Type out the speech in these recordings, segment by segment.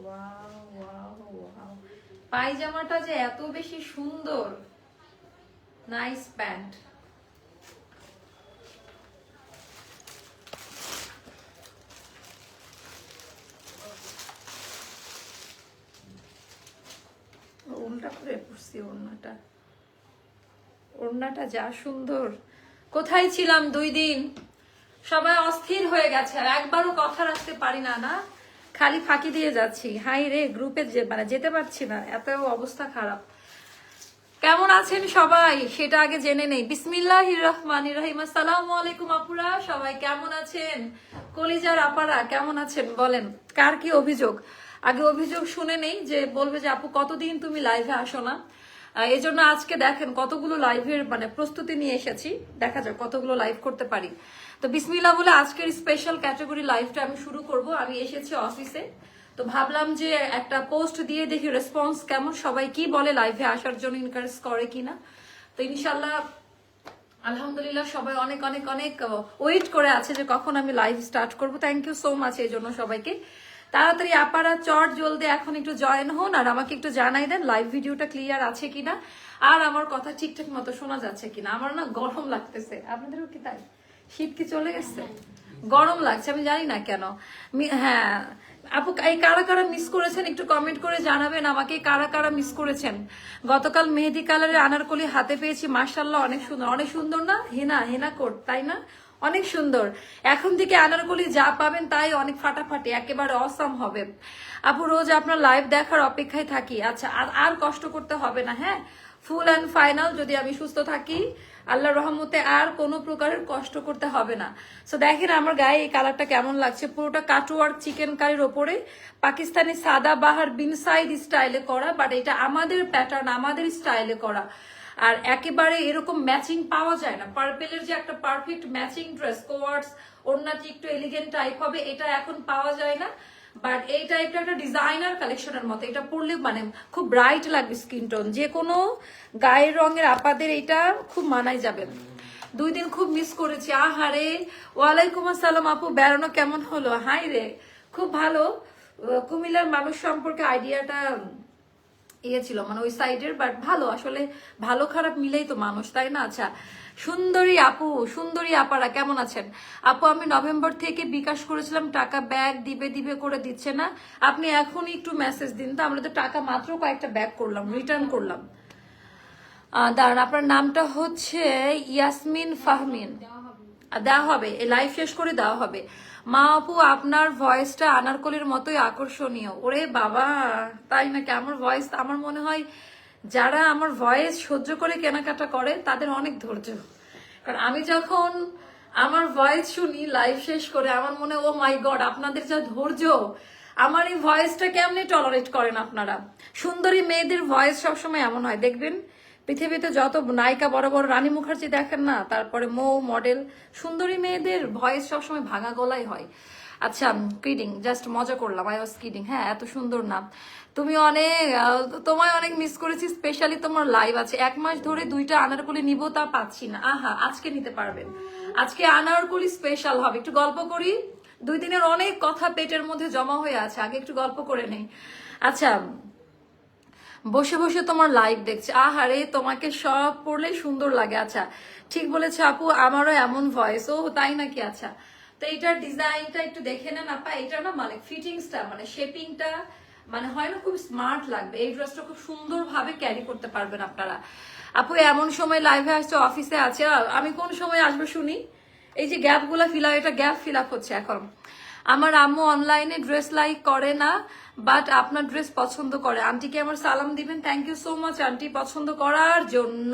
Wow wow wow, পায়জামাটা যে এত বেশি সুন্দর, নাইস প্যান্ট। উল্টা করে পড়ছি ওড়নাটা, ওড়নাটা যা সুন্দর। কোথায় ছিলাম 2 দিন, সবাই অস্থির হয়ে গেছে, আর একবারও কথা রাখতে পারি না, না খালি ফাঁকি দিয়ে যাচ্ছি। হাই রে, গ্রুপে মানে যেতে পারছি না, এত অবস্থা খারাপ। কেমন আছেন সবাই সেটা আগে জেনে নেই। বিসমিল্লাহির রহমানির রহিম। আসসালামু আলাইকুম আপুরা, সবাই কেমন আছেন? কলিজার আপারা কেমন আছেন বলেন, কার কি অভিযোগ? আগে অভিযোগ শুনে নেই, যে বলবে যে আপু কতদিন তুমি লাইভে আসো না। এই জন্য আজকে দেখেন কতগুলো লাইভের মানে প্রস্তুতি নিয়ে এসেছি, দেখা যাক কতগুলো লাইভ করতে পারি। তো বিসমিল্লাহ বলে আজকের স্পেশাল ক্যাটাগরি লাইভটা আমি শুরু করব। আমি এসেছি অফিসে, তো ভাবলাম যে একটা পোস্ট দিয়ে দেখি রেসপন্স কেমন, সবাই কি বলে লাইভে আসার জন্য এনকারেজ করে কিনা। তো ইনশাল্লাহ আলহামদুলিল্লাহ সবাই অনেক অনেক অনেক ওয়েট করে আছে যে কখন আমি লাইভ স্টার্ট করব। থ্যাংক ইউ সো মাচ এই জন্য সবাইকে। তাড়াতাড়ি আপারা চট জলদি এখন একটু জয়েন হন, আর আমাকে একটু জানাই দেন লাইভ ভিডিওটা ক্লিয়ার আছে কিনা, আর আমার কথা ঠিকঠাক মতো শোনা যাচ্ছে কিনা। আমার না গরম লাগতেছে, আপনাদেরও কি তাই? শীত কি চলে গেছে? গরম লাগছে, আমি জানি না কেন। হ্যাঁ আপু, এই কারা কারা মিস করেছেন একটু কমেন্ট করে জানাবেন আমাকে, কারা কারা মিস করেছেন। গতকাল মেহেদি কালারের আনারকলি হাতে পেয়েছি, মাশাআল্লাহ অনেক সুন্দর, অনেক সুন্দর না? হেনা হেনা কোট, তাই না? অনেক সুন্দর। এখন থেকে আনারকলি যা পাবেন তাই অনেক ফাটাফাটি, একেবারে অসাম হবে। আপু রোজ আপনার লাইভ দেখার অপেক্ষায় থাকি। আচ্ছা, আর কষ্ট করতে হবে না। হ্যাঁ, ফুল অ্যান্ড ফাইনাল যদি আমি সুস্থ থাকি আল্লাহর রহমতে আর কোনো প্রকারের কষ্ট করতে হবে না। সো দেখেন আমার গায়ে এই কালারটা কেমন লাগছে, পুরোটা কাটওয়ার্ক চিকেন কারির ওপরে পাকিস্তানি সাদা বাহার বিন সাইড স্টাইলে করা, বাট এটা আমাদের প্যাটার্ন, আমাদের স্টাইলে করা। আর একেবারে এরকম ম্যাচিং পাওয়া যায় না। পার্পেলের যে একটা পারফেক্ট ম্যাচিং ড্রেস, কোয়ার্ডস ওড়নাটি একটু এলিগেন্ট টাইপ হবে, এটা এখন পাওয়া যায় না। বাট এই টাইপটা একটা ডিজাইনার কালেকশনের মতো, এটা পরলে মানে খুব ব্রাইট লাগবে স্কিন টোন, যে কোনো গায়ের রঙের আপাদের এটা খুব মানাই যাবে। 2 দিন খুব মিস করেছি। আহারে, ওয়ালাইকুম আসসালাম আপু, বেড়ানো কেমন হলো? হাই রে, খুব ভালো। কুমিল্লার মানুষ সম্পর্কে আইডিয়াটা ছিল মানে ওই সাইডের, বাট ভালো আসলে, ভালো খারাপ মিলেই তো মানুষ, তাই না? আচ্ছা, সুন্দরী আপু, সুন্দরী আপারা কেমন আছেন? আপু আমি নভেম্বর থেকে বিকাশ করেছিলাম, টাকা ব্যাগ দিবে দিবে করে দিচ্ছে না, আপনি এখনই একটু মেসেজ দিন তো। আমরা তো টাকা মাত্র কয়েকটা ব্যাগ করলাম, রিটার্ন করলাম। দাঁড়ান, আপনার নামটা হচ্ছে ইয়াসমিন ফাহমিন। দেওয়া হবে, এই লাইভ শেষ করে দেওয়া হবে। মা আপু আপনার ভয়েসটা আনারকলির মতোই আকর্ষণীয়। ওরে বাবা, তাই নাকি? আমার ভয়েস, আমার মনে হয় যারা আমার ভয়েস সহ্য করে কেনাকাটা করে তাদের অনেক ধৈর্য। কারণ আমি যখন আমার ভয়েস শুনি লাইভ শেষ করে, আমার মনে ও মাই গড, আপনাদের যা ধৈর্য, আমার এই ভয়েসটা কেমনি টলারেট করেন আপনারা। সুন্দরী মেয়েদের ভয়েস সবসময় এমন হয়, দেখবেন পৃথিবীতে যত নায়িকা বড় বড় রানী মুখার্জি দেখেন না, তারপরে মৌ মডেল, সুন্দরী মেয়েদের ভয়েস সবসময় ভাঙা গলায় হয়। আচ্ছা, কিডিং, জাস্ট মজা করলাম, আই ওয়াজ কিডিং। হ্যাঁ, এত সুন্দর না তুমি, অনেক তোমায় অনেক মিস করেছি, স্পেশালি তোমার লাইভ আছে। 1 মাস ধরে 2টা আনারকলি নিব, তা পাচ্ছি না। আহা, আজকে নিতে পারবেন, আজকে আনারকলি স্পেশাল হবে। একটু গল্প করি, 2 দিনের অনেক কথা পেটের মধ্যে জমা হয়ে আছে, আগে একটু গল্প করে নেই। আচ্ছা, বসে বসে তোমার লাইভ দেখছে, আহারে তোমাকে সব পড়লে সুন্দর লাগে। আচ্ছা, ঠিক বলেছে আপু, আমারও এমন ভয়েস। ও তাই নাকি? আচ্ছা, তো এইটার ডিজাইনটা একটু দেখে নেন আপা। এটা না মানে ফিটিংসটা, মানে শেপিংটা, মানে হয় না খুব স্মার্ট লাগবে। এই ড্রেসটা খুব সুন্দর ভাবে ক্যারি করতে পারবেন আপনারা। আপু এমন সময় লাইভে আসছে, অফিসে আছে, আমি কোন সময় আসবো শুনি? এই যে গ্যাপ গুলা ফিল আপ, এটা গ্যাপ ফিল আপ হচ্ছে এখন। আমার আম্মু অনলাইনে ড্রেস লাইক করে না, বাট আপনার ড্রেস পছন্দ করে। আন্টিকে আমার সালাম দিবেন। Thank you so much aunty পছন্দ করার জন্য।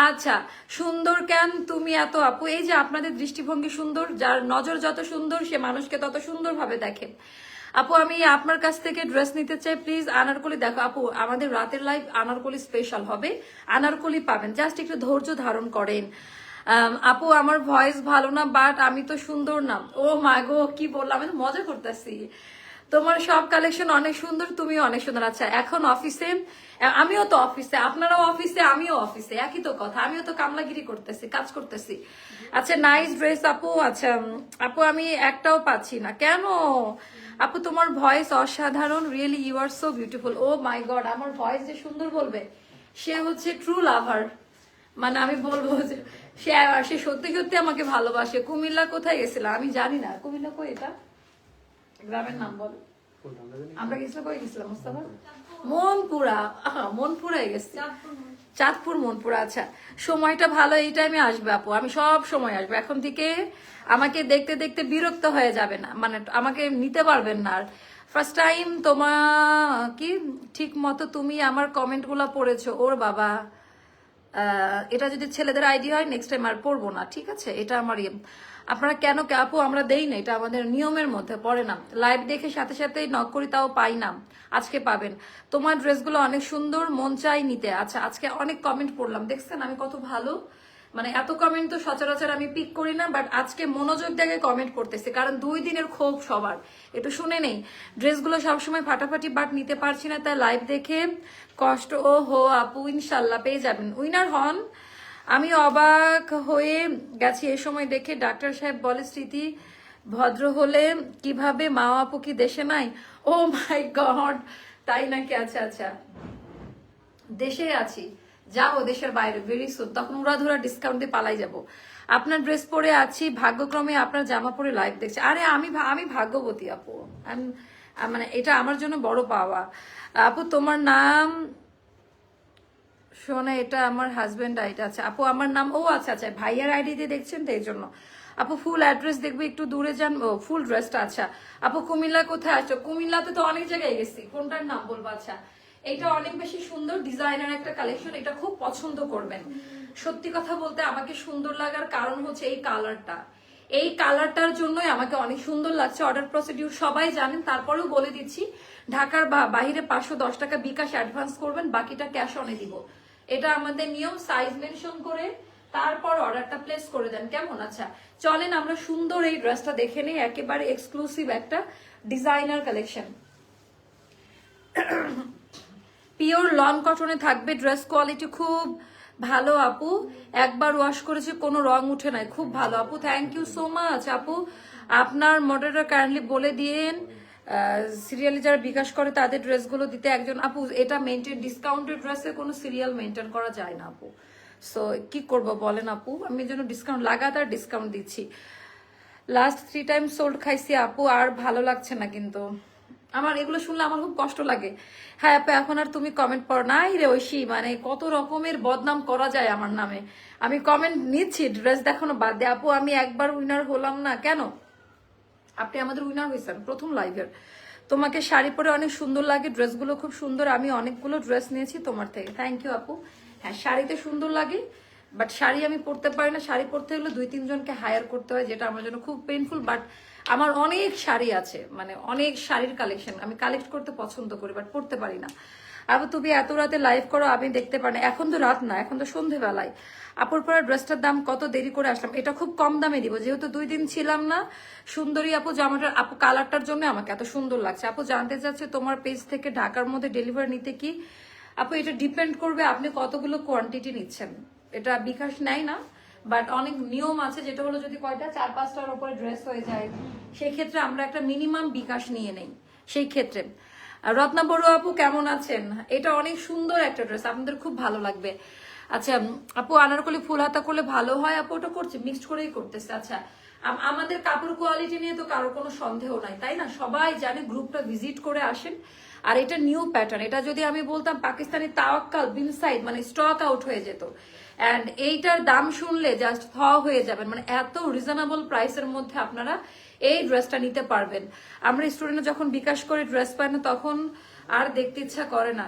আচ্ছা, সুন্দর কেন তুমি এত আপু? এই যে আপনাদের দৃষ্টিভঙ্গি সুন্দর, যার নজর যত সুন্দর সে মানুষকে তত সুন্দর ভাবে দেখে। আপু আমি আপনার কাছ থেকে ড্রেস নিতে চাই, প্লিজ আনারকলি দেখো। আপু আমাদের রাতের লাইভ আনারকলি স্পেশাল হবে, আনারকলি পাবেন, জাস্ট একটু ধৈর্য ধারণ করেন। আপু আমার ভয়েস ভালো না, বাট আমি তো সুন্দর না। ও মা গো, কি বললাম, আমি তো মজা করতেছি। তোমার সব কালেকশন অনেক সুন্দর, তুমিও অনেক সুন্দর। আচ্ছা, এখন অফিসে, আমিও তো অফিসে, আপনারাও অফিসে, আমিও অফিসে, একই তো কথা, আমিও তো কামলাগিরি করতেছি, কাজ করতেছি। আচ্ছা, নাইস ড্রেস আপু। আচ্ছা আপু, আমি একটাও পাচ্ছি না কেন? আপু তোমার ভয়েস অসাধারণ, really you are so beautiful. Oh my God, আমার ভয়েস যে সুন্দর বলবে সে হচ্ছে ট্রু লাভার। মানে আমি বলবো যে সে সত্যি সত্যি আমাকে ভালোবাসে। কুমিল্লা কোথায় গেছিল আমি জানি না, কুমিল্লা কই এটা গ্রামের নাম বল? আমরা গেছিলাম কই গেছিলাম মুস্তাফা? মনপুরা। মনপুরায় গেছি, চাঁদপুর মনপুরা। আচ্ছা, সময়টা ভালো, এই টাইমে আসবে আপু, আমি সব সময় আসবো। এখন থেকে আমাকে দেখতে দেখতে বিরক্ত হয়ে যাবে না, মানে আমাকে নিতে পারবেন না আর। ফার্স্ট টাইম কি ঠিক মতো তুমি আমার কমেন্ট গুলা পড়েছো। ওর বাবা, এটা যদি ছেলেদের আইডি হয় নেক্সট টাইম আর পড়বো না, ঠিক আছে? এটা আমার আপনারা কেন আপু আমরা দেই না, এটা আমাদের নিয়মের মধ্যে পড়ে না। লাইভ দেখে সাথে সাথেই নক করি, তাও পাই না। আজকে পাবেন। তোমার ড্রেসগুলো অনেক সুন্দর, মন চাই নিতে। আচ্ছা, আজকে অনেক কমেন্ট পড়লাম, দেখছেন আমি কত ভালো, মানে এত কমেন্ট তো সচরাচর আমি পিক করি না, বাট আজকে মনোযোগ দেখে কমেন্ট করতেছি, কারণ 2 দিনের ক্ষোভ সবার। একটু শুনে নেই, ড্রেসগুলো সবসময় ফাটাফাটি, বাট নিতে পারছি না, তাই লাইভ দেখে কষ্ট। ও হো আপু, ইনশাল্লাহ পেয়ে যাবেন, উইনার হন। আমি অবাক হয়ে গেছি এ সময় দেখে, ডাক্তার সাহেব বলে স্মৃতি ভদ্র হলে কিভাবে, মা আপু কি দেশে নাই? ও মাই গড, তাই নাকি? আচ্ছা আচ্ছা, দেশে আছি, যাবো দেশের বাইরে ভেরি সুন, তখন উড়াধুরা ডিসকাউন্ট দিয়ে পালাই যাব। আপনার ড্রেস পরে আছি, ভাগ্যক্রমে আপনার জামা পরে লাইভ দেখছি। আরে আমি ভাগ্যবতী আপু, মানে এটা আমার জন্য বড় পাওয়া। আপু তোমার নাম শোনা, এটা আমার হাজবেন্ড আইডি। আচ্ছা আপু, আমার নাম, ও আচ্ছা আচ্ছা, ভাইয়ার আইডি দিয়ে দেখছেন তো এই জন্য। আপু ফুল অ্যাড্রেস দেখবে, একটু দূরে যান। ও ফুল ড্রেসটা, আচ্ছা আপু কুমিল্লা কোথায় আছো? কুমিল্লাতে তো অনেক জায়গায় গেছি, কোনটার নাম বলবো? আচ্ছা, এটা অনেক বেশি সুন্দর ডিজাইনার একটা কালেকশন, এটা খুব পছন্দ করবেন। সত্যি কথা বলতে আমাকে সুন্দর লাগার কারণ হচ্ছে এই কালারটা, এই কালারটার জন্যই আমাকে অনেক সুন্দর লাগছে। অর্ডার প্রসিডিউর সবাই জানেন, তারপরেও বলে দিচ্ছি, ঢাকার বাইরে 510 টাকা বিকাশ অ্যাডভান্স করবেন, বাকিটা ক্যাশ অনে দিব। এটা আমাদের নিয়ম, সাইজ মেনশন করে তারপর অর্ডারটা প্লেস করে দেন, কেমন? আচ্ছা চলেন আমরা সুন্দর এই ড্রেসটা দেখে নেই, একেবারে এক্সক্লুসিভ একটা ডিজাইনার কালেকশন। পিওর লন কটনে থাকবে, ড্রেস কোয়ালিটি খুব ভালো আপু, একবার ওয়াশ করেছি কোনো রং উঠে নাই, খুব ভালো আপু, থ্যাংক ইউ সো মাচ আপু। আপনার মডেলটা কাইন্ডলি বলে দিন, সিরিয়ালি যারা বিকাশ করে তাদের ড্রেসগুলো দিতে। একজন আপু, এটা মেনটেন, ডিসকাউন্টেড ড্রেসে কোনো সিরিয়াল মেনটেন করা যায় না আপু, সো কি করব বলেন আপু, আমি যেন ডিসকাউন্ট লাগাতার ডিসকাউন্ট দিচ্ছি। লাস্ট 3 টাইম সোল্ড খাইছি আপু, আর ভালো লাগছে না, কিন্তু আমার এগুলো শুনলে আমার খুব কষ্ট লাগে। হ্যাঁ আপু, এখন আর তুমি কমেন্ট পড়ো নাই রে ঐশী, মানে কত রকমের বদনাম করা যায় আমার নামে। আমি কমেন্ট নিচ্ছি, ড্রেস দেখানো বাদ দে আপু, আমি একবার উইনার হলাম না কেন? আপনি আমাদের উইনার হয়েছেন প্রথম লাইভের। তোমাকে শাড়ি পরে অনেক সুন্দর লাগে, ড্রেসগুলো খুব সুন্দর, আমি অনেকগুলো ড্রেস নিয়েছি তোমার থেকে, থ্যাংক ইউ আপু। হ্যাঁ শাড়িতে সুন্দর লাগে, বাট শাড়ি আমি পরতে পারি না, শাড়ি পরতে হলে 2-3 জনকে হায়ার করতে হয়, যেটা আমার জন্য খুব পেইনফুল। বাট আমার অনেক শাড়ি আছে, মানে অনেক শাড়ির কালেকশন আমি কালেক্ট করতে পছন্দ করি, বাট পরতে পারি না। আপু তুমি এত রাতে লাইভ করো, আমি দেখতে পারি না। এখন তো রাত না, এখন তো সন্ধেবেলায়। আপুর পরা ড্রেসটার দাম কত? দেরি করে আসলাম, এটা খুব কম দামে দিব, যেহেতু 2 দিন ছিলাম না। সুন্দরী আপু জামাটার, আপু কালারটার জন্য আমাকে এত সুন্দর লাগছে। আপু জানতে চাচ্ছে তোমার পেজ থেকে ঢাকার মধ্যে ডেলিভারি নিতে কি? আপু এটা ডিপেন্ড করবে আপনি কতগুলো কোয়ান্টিটি নিচ্ছেন, এটা বিকাশ নেয় না, বাট অনেক নিয়ম আছে, যেটা হলো যদি কয়টা 4-5টার উপরে ড্রেস হয়ে যায়, সেই ক্ষেত্রে আমরা একটা মিনিমাম বিকাশ নিয়ে নেই সেই ক্ষেত্রে। রত্না বড়ুয়া আপু কেমন আছেন? এটা অনেক সুন্দর একটা ড্রেস, আপনাদের খুব ভালো লাগবে। আচ্ছা আপু, আনারকলি ফুল হাতা করলে ভালো হয় আপু, ওটা করছে মিক্সড করেই করতেছে। আচ্ছা আমাদের কাপড় কোয়ালিটি নিয়ে তো কারো কোনো সন্দেহ নাই, তাই না? সবাই জানে, গ্রুপটা ভিজিট করে আসেন। আর এটা নিউ প্যাটার্ন, এটা যদি আমি বলতাম পাকিস্তানি তাওয়াক্কাল বিন সাইদ, মানে স্টক আউট হয়ে যেত। অ্যান্ড এইটার দাম শুনলে জাস্ট থ হয়ে যাবেন, মানে এত রিজনেবল প্রাইসের মধ্যে আপনারা এই ড্রেসটা নিতে পারবেন। আমরা স্টুডেন্ট যখন বিকাশ করে ড্রেস পাই না, তখন আর দেখতে ইচ্ছা করে না।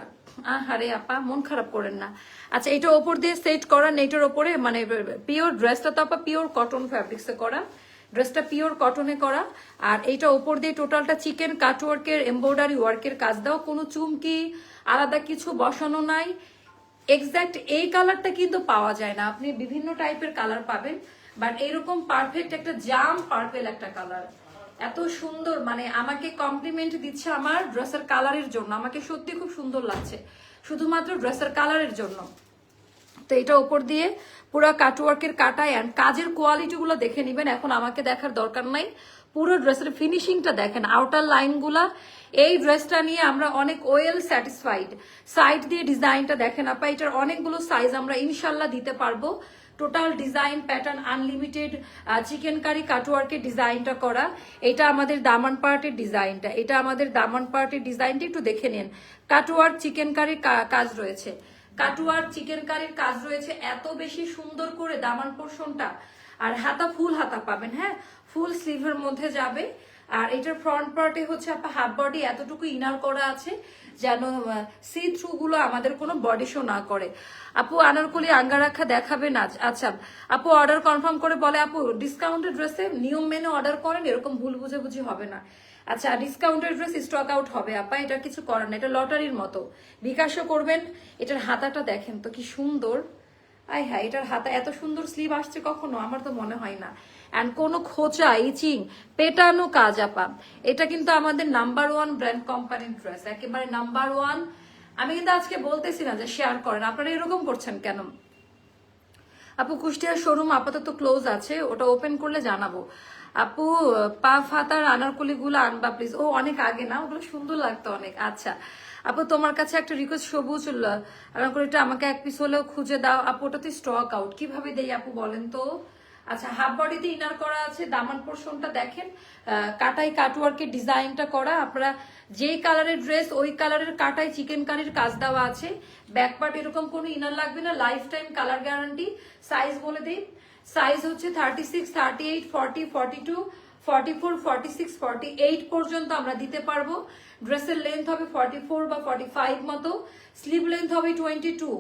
আরে আপা মন খারাপ করেন না। আচ্ছা এটা ওপর দিয়ে সেট করা, নেটের ওপরে, মানে পিওর ড্রেসটা তো আপা পিওর কটন ফ্যাব্রিক্সে করা, ড্রেসটা পিওর কটনে করা। আর এইটা ওপর দিয়ে টোটালটা চিকেন কাটওয়ার্কের এমব্রয়ডারি ওয়ার্কের কাজ দাও, কোনো চুমকি আলাদা কিছু বসানো নাই। এক্সাক্ট এই কালারটা কিন্তু পাওয়া যায় না, আপনি বিভিন্ন টাইপের কালার পাবেন, বাট এরকম পারফেক্ট একটা জাম পার্পেল একটা কালার, এত সুন্দর, মানে আমাকে কমপ্লিমেন্ট দিচ্ছে আমার ড্রেসের কালারের জন্য, আমাকে সত্যি খুব সুন্দর লাগছে শুধুমাত্র ড্রেসের কালারের জন্য। তো এটা উপর দিয়ে পুরো কাটওয়ার্কের কাটায়, অ্যান্ড কাজের কোয়ালিটি গুলো দেখে নিবেন, এখন আমাকে দেখার দরকার নাই, পুরো ড্রেসের ফিনিশিংটা দেখেন, আউটার লাইনগুলা। এই ড্রেসটা নিয়ে আমরা অনেক ওয়েল স্যাটিসফাইড। সাইড দিয়ে ডিজাইনটা দেখেন আপা, এটার অনেকগুলো সাইজ আমরা ইনশাল্লাহ দিতে পারবো। Total design pattern unlimited chicken curry কাটওয়ার্কের ডিজাইনটা করা। এটা আমাদের দামান পার্টের ডিজাইনটা, এটা আমাদের দামান পার্টের ডিজাইনটা একটু দেখে নিন। কাটওয়ার্ক চিকেন কারির কাজ রয়েছে, কাটওয়ার্ক চিকেন কারির কাজ রয়েছে এত বেশি সুন্দর করে দামান পোর্শনটা। আর হাতা ফুল হাতা পাবেন, হ্যাঁ ফুল স্লিভের মধ্যে যাবে। আর এটার ফ্রন্ট পার্টে হচ্ছে আপা হাফ বডি এতটুকু ইনার করা আছে যেন সি থ্রু গুলো আমাদের কোনো বডি শো না করে। আপু আনারকলি আঙ্গারাখা দেখাবে না? আচ্ছা আপু অর্ডার কনফার্ম করে বলে আপু ডিসকাউন্টেড ড্রেসে নিয়ম মেনে অর্ডার করেন, এরকম ভুল বুঝাবুঝি হবে না। আচ্ছা ডিসকাউন্টেড ড্রেস স্টক আউট হবে আপা, এটা কিছু করার না, এটা লটারির মতো। বিকাশও করবেন। এটার হাতাটা দেখেন তো কি সুন্দর, আয় হ্যাঁ এটার হাতা এত সুন্দর স্লিভ আসছে কখনো, আমার তো মনে হয় না। অ্যান্ড কোনো খোঁচা ইচিং পেটানো কাজ আপা। এটা কিন্তু আমাদের নাম্বার 1 ব্র্যান্ড কোম্পানির ড্রেস, একেবারে নাম্বার 1। আমি কিন্তু আজকে বলতেছি না যে শেয়ার করেন, আপনারা এরকম করছেন কেন? আপু কুষ্টিয়ার শোরুম আপাতত ক্লোজ আছে, ওটা ওপেন করলে জানাবো। আপু পা ফাতার আনারকলি গুলো আনবা প্লিজ। ও অনেক আগে না, ওগুলো সুন্দর লাগতো অনেক। আচ্ছা আপু তোমার কাছে একটা রিকোয়েস্ট, সবুজ আনারকলিটা আমাকে এক পিস হলেও খুঁজে দাও। আপু ওটাতে স্টক আউট, কিভাবে দেই আপু বলেন তো? আচ্ছা হাফ বডিতে ইনার করা আছে, দামান পোর্শনটা দেখেন কাটাই কাটওয়ার্কের ডিজাইনটা করা। আপনারা যেই কালারের ড্রেস ওই কালারের কাটাই চিকেন কারির কাজ দেওয়া আছে। ব্যাক পার্ট এরকম কোনো ইনার লাগবে না, life time colour guarantee. Size বলে দিই, সাইজ হচ্ছে 36, 38, 40, 42, 44, 46, 48 পর্যন্ত আমরা দিতে পারবো। ড্রেসের লেন্থ হবে 44 বা 45 মতো, স্লিভ লেন্থ হবে 22,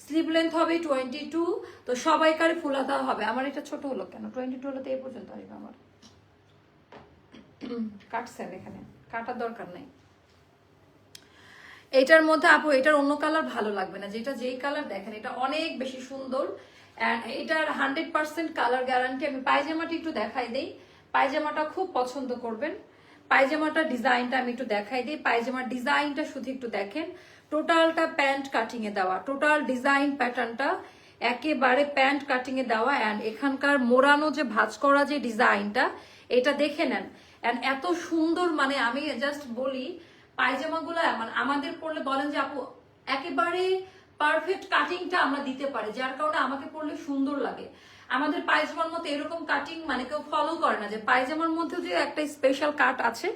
স্লিভ লেন্থ হবে 22। তো সবাইকার ফুল হাতা হবে। আমার এটা ছোট হলো কেন? 22 হলো তো এই পর্যন্ত আসবে আমার। কাটছেন এখানে, কাটার দরকার নেই। এটার মধ্যে আপু এটার অন্য কালার ভালো লাগবে না, যেটা যেই কালার দেখেন এটা অনেক বেশি সুন্দর। এটার 100% কালার গ্যারান্টি। আমি পায়জামাটা একটু দেখাই দেই, পায়জামাটা খুব পছন্দ করবেন। পায়জামাটা ডিজাইনটা আমি একটু দেখাই দিই, পায়জামার ডিজাইনটা শুধু একটু দেখেন। টোটালটা প্যান্ট কাটিং এ দেওয়া, টোটাল ডিজাইন প্যাটার্নটা একেবারে প্যান্ট কাটিং এ দেওয়া। অ্যান্ড এখানকার মোড়ানো যে ভাঁজ করা যে ডিজাইনটা, এটা দেখে নেন। অ্যান্ড এত সুন্দর, মানে আমি জাস্ট বলি পায়জামাগুলো মানে আমাদের পরলে বলেন যে আপু একেবারে পারফেক্ট কাটিংটা আমরা দিতে পারি, যার কারণে আমাকে পরলে সুন্দর লাগে। আমাদের পায়জামার মধ্যে এরকম কাটিং মানে কেউ ফলো করে না, যে পায়জামার মধ্যে যে একটা স্পেশাল কাট আছে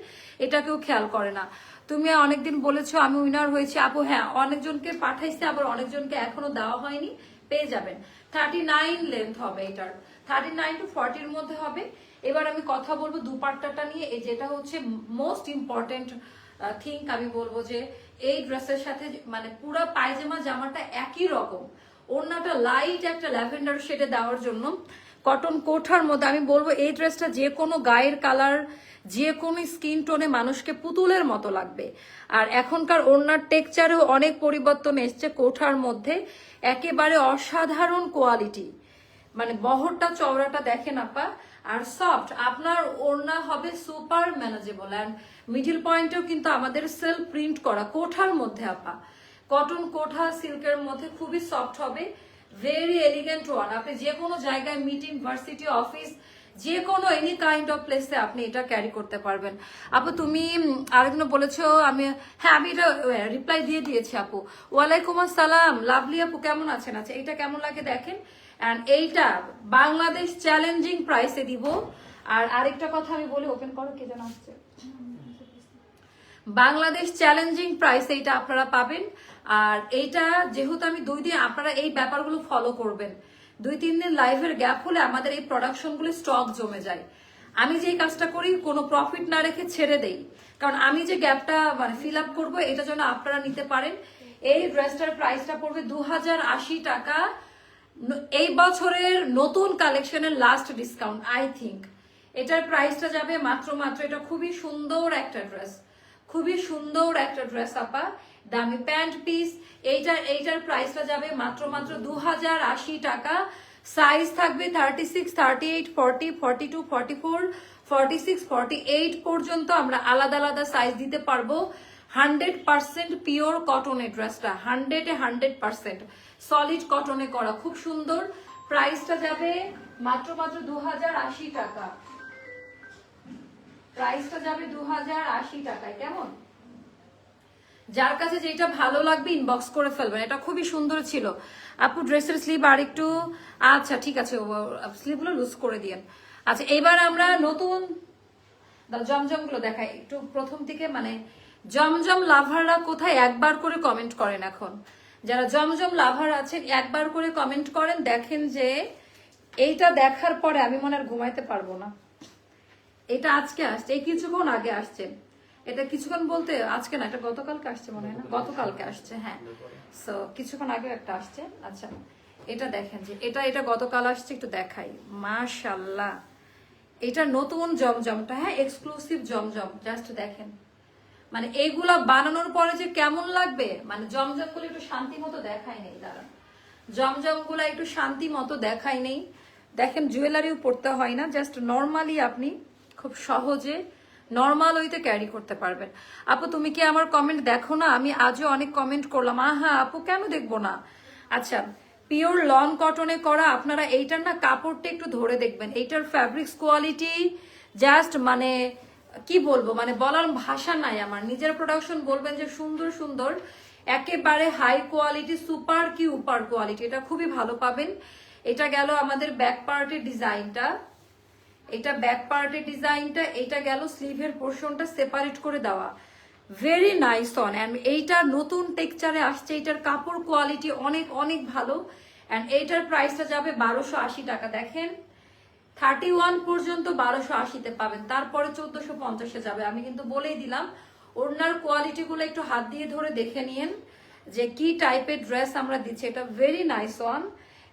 এটা কেউ খেয়াল করে না। তুমি অনেকদিন বলেছো আমি উইনার হয়েছি আপু, হ্যাঁ অনেকজনকে পাঠাইছে, আবার অনেকজনকে এখনো দেওয়া হয়নি, পেয়ে যাবেন। 39 লেন্থ হবে এটার, 39 to 40 এর মধ্যে হবে। এবার আমি কথা বলবো দুপাট্টাটা নিয়ে, যেটা হচ্ছে মোস্ট ইম্পর্টেন্ট থিঙ্ক। আমি বলবো যে এই ড্রেসের সাথে মানে পুরো পায়জামা জামাটা একই রকম, ওড়নাটা লাইট একটা ল্যাভেন্ডার শেডে দেওয়ার জন্য কটন কোঠার মধ্যে। আমি বলবো এই ড্রেসটা যে কোনো গায়ের কালার, যে কোনো স্কিন টোনে মানুষকে পুতুলের মতো লাগবে। আর এখনকার ওড়নার টেক্সচারেও অনেক পরিবর্তন এসছে কোঠার মধ্যে, একেবারে অসাধারণ কোয়ালিটি। মানে বহরটা চওড়াটা দেখেন আপা, আর সফট। আপনার ওড়না হবে সুপার ম্যানেজেবল। অ্যান্ড মিডিল পয়েন্টেও কিন্তু আমাদের সেলফ প্রিন্ট করা কোঠার মধ্যে আপা, কটন কোঠা সিল্কের মধ্যে, খুবই সফট হবে, ভেরি এলিগেন্ট ওয়ান। আপনি যে কোনো জায়গায় মিটিং, ভার্সিটি, অফিস, যে কোনো এনি কাইন্ড অফ প্লেসে আপনি এটা ক্যারি করতে পারবেন। আপু তুমি আরেকজন বলেছো, আমি হ্যাঁ আমি এটা রিপ্লাই দিয়ে দিয়েছি আপু। ওয়ালাইকুম আসসালাম লাভলি আপু, কেমন আছেন? আচ্ছা এইটা কেমন লাগে দেখেন। অ্যান্ড এইটা বাংলাদেশ চ্যালেঞ্জিং প্রাইসে দিব। আর আরেকটা কথা আমি বলি, ওপেন করো, কে যেন আসছে। বাংলাদেশ চ্যালেঞ্জিং প্রাইস এইটা আপনারা পাবেন। আর এইটা যেহেতু আমি 2 দিন, আপনারা এই ব্যাপারগুলো ফলো করবেন। 2-3 দিন লাইভের গ্যাপ হলে আমাদের এই প্রোডাকশনগুলো স্টক জমে যায়। আমি যে কাজটা করি কোনো প্রফিট না রেখে ছেড়ে দেই, কারণ আমি যে গ্যাপটা মানে ফিল আপ করবো এটা যেন আপনারা নিতে পারেন। এই ড্রেসটার প্রাইসটা পড়বে 2080 টাকা। এই বছরের নতুন কালেকশনের লাস্ট ডিসকাউন্ট আই থিঙ্ক। এটার প্রাইসটা যাবে মাত্র, এটা খুবই সুন্দর একটা ড্রেস, খুবই সুন্দর একটা ড্রেস আপা, দামি প্যান্ট পিস। এইটার প্রাইসটা যাবে মাত্র 2080 টাকা। সাইজ থাকবে 36, 38, 40, 42, 44, 46, 48 পর্যন্ত আমরা আলাদা আলাদা সাইজ দিতে পারবো। 100% পিওর কটনের ড্রেসটা, 100% সলিড কটনে করা, খুব সুন্দর। প্রাইসটা যাবে মাত্র 2080 টাকা। প্রাইসটা যাবে 2080 টাকায়। কেমন? যার কাছে যেটা ভালো লাগবে ইনবক্স করে ফেলবেন। এটা খুবই সুন্দর ছিল আপু। ড্রেসের স্লিভ আর একটু, আচ্ছা ঠিক আছে, স্লিভগুলো লুজ করে দিয়েন। আচ্ছা এবার আমরা নতুন জমজম গুলো দেখাই একটু প্রথম থেকে। মানে জমজম লাভাররা কোথায় একবার করে কমেন্ট করেন এখন? যারা জমজম লাভার আছেন একবার করে কমেন্ট করেন। দেখেন যে এইটা দেখার পরে আমি মনে আর ঘুমাইতে পারবো না। এটা আজকে আসছে, এই কিছুক্ষণ আগে আসছে। এটা কিছুক্ষণ বলতে আজকে না, এটা গতকালকে আসছে মনে হয় না, গতকালকে আসছে। হ্যাঁ, সো কিছুক্ষণ আগে একটা আসছে। আচ্ছা এটা দেখেন যে এটা গতকাল আসছে, একটু দেখাই। মাশাআল্লাহ, এটা নতুন জমজমটা, হ্যাঁ এক্সক্লুসিভ জমজম। জাস্ট দেখেন মানে এইগুলা বানানোর পরে যে কেমন লাগবে। মানে জমজম গুলো একটু শান্তি মতো দেখাই নেই, দাঁড়ান, জমজম গুলা একটু শান্তি মতো দেখাই নেই। দেখেন জুয়েলারিও পড়তে হয় না, জাস্ট নর্মালি আপনি খুব সহজে নর্মাল ওইতে ক্যারি করতে পারবেন। আপু তুমি কি আমার কমেন্ট দেখো না? আমি আজও অনেক কমেন্ট করলাম। হ্যাঁ আপু, কেন দেখবো না? আচ্ছা পিওর লন কটনে করা, আপনারা এইটার না কাপড়টা একটু ধরে দেখবেন। এইটার ফ্যাব্রিক্স কোয়ালিটি জাস্ট মানে কি বলবো, মানে বলার ভাষা নাই আমার। নিজের প্রোডাকশন বলবেন যে সুন্দর সুন্দর, একেবারে high quality, super key উপার quality. এটা খুবই ভালো পাবেন। এটা গেল আমাদের ব্যাক পার্টের ডিজাইনটা, এটা ব্যাক পার্টের ডিজাইনটা, এটা গেল স্লিভের পোর্শনটা সেপারেট করে দেওয়া। Very nice on. অ্যান্ড এইটা নতুন টেক্সচারে আসছে, এটার কাপড় কোয়ালিটি অনেক অনেক ভালো। অ্যান্ড এইটার প্রাইসটা যাবে 1280 টাকা। দেখেন 31 পর্যন্ত 1280-তে পাবেন, তারপরে 1450-এ যাবে। আমি কিন্তু বলেই দিলাম। ওড়নার কোয়ালিটি গুলো একটু হাত দিয়ে ধরে দেখে নিন যে কি টাইপের ড্রেস আমরা দিচ্ছি। এটা ভেরি নাইস ওয়ান।